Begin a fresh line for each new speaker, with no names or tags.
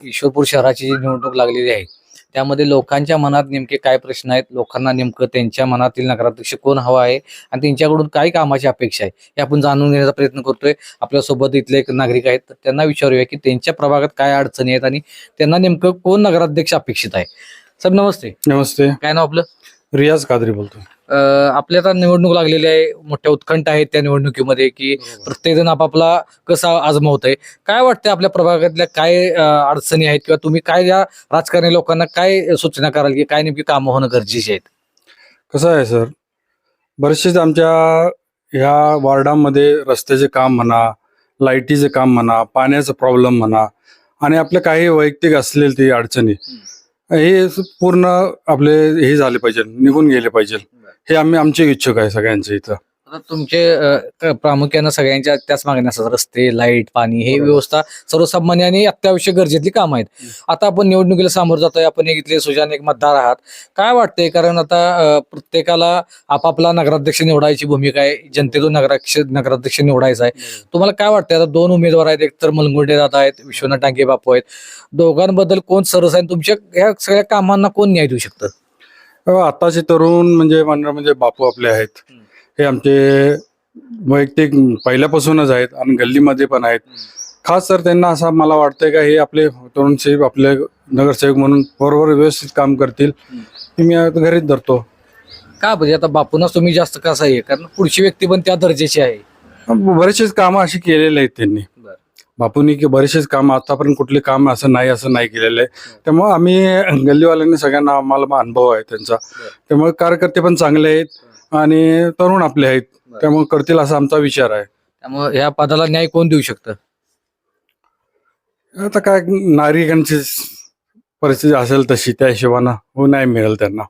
ईश्वरपूर शहराची जी निवडणूक लागलेली आहे त्यामध्ये लोकांच्या मनात नेमके काय प्रश्न आहेत, लोकांना नेमकं त्यांच्या मनातील नगराध्यक्ष कोण हवा आहे आणि त्यांच्याकडून काय कामाची अपेक्षा आहे हे आपण जाणून घेण्याचा प्रयत्न करतोय. आपल्यासोबत इथले एक नागरिक आहेत, तर त्यांना विचारूया की त्यांच्या प्रभागात काय अडचणी आहेत आणि त्यांना नेमकं कोण नगराध्यक्ष अपेक्षित आहे. साहेब नमस्ते.
नमस्ते.
काय नाव आपलं?
रियाज कादरी बोलतो.
आपल्या आता निवडणूक लागलेली आहे, मोठ्या उत्कंठा आहेत त्या निवडणुकीमध्ये की प्रत्येक जण आपापला कसा आजमावत आहे. काय वाटतं आपल्या प्रभागातल्या काय अडचणी आहेत किंवा तुम्ही काय या राजकारणी लोकांना काय सूचना कराल की काय नेमकी कामं होणं गरजेची आहेत?
कसं आहे सर, बरेचसेच आमच्या ह्या वॉर्डामध्ये रस्त्याचे काम म्हणा, लाईटीचे काम म्हणा, पाण्याचा प्रॉब्लेम म्हणा आणि आपले काही वैयक्तिक असलेले ते अडचणी हे पूर्ण आपले हे झाले पाहिजे, निघून गेले पाहिजे. हे आमचे इच्छुक आहे सगळ्यांचे इथं.
आता तुमचे प्रामुख्यानं सगळ्यांच्या त्याच मागण्या असतात, रस्ते, लाईट, पाणी हे
बरोबर.
व्यवस्था सर्वसामान्य आणि अत्यावश्यक गरजेतली कामं आहेत. आता आपण निवडणुकीला सामोरं जातोय, आपण एक इथले सुजान एक मतदार आहात. काय वाटतंय, कारण आता प्रत्येकाला आपापला नगराध्यक्ष निवडायची भूमिका आहे, जनतेतून नगराध्यक्ष निवडायचा आहे. तुम्हाला काय वाटतंय, आता दोन उमेदवार आहेत, एक तर मलंगुंडे दादा आहेत, विश्वनाथ डांगे बापू आहेत. दोघांबद्दल कोण सरस आहे, तुमच्या या सगळ्या कामांना कोण न्याय देऊ शकतं?
आताचे तरुण म्हणजे बापू आपले आहेत. हे आमचे वैयक्तिक पहिल्यापासूनच आहेत आणि गल्लीमध्ये पण आहेत. खास तर त्यांना असं मला वाटतंय का हे आपले तरुण सेवक, आपले नगरसेवक म्हणून बरोबर व्यवस्थित काम करतील, की मी आता घरीच धरतो.
का म्हणजे आता बापूंनाच तुम्ही जास्त कसं आहे, कारण पुढची व्यक्ती पण त्या दर्जाची आहे.
बरेचसेच कामं अशी केलेले आहेत त्यांनी. बापूंनी की बरेचसेच काम आतापर्यंत कुठले काम असं नाही केलेलं आहे. त्यामुळे आम्ही गल्लीवाल्यांनी सगळ्यांना आम्हाला अनुभव आहे त्यांचा. त्यामुळे कार्यकर्ते पण चांगले आहेत आणि तरुण आपले आहेत, त्यामुळे करतील असा आमचा विचार आहे.
त्यामुळे ह्या पदाला न्याय कोण देऊ शकतं?
आता काय नागरिकांची परिस्थिती असेल तशी त्या हिशोबानं नाही मिळेल त्यांना.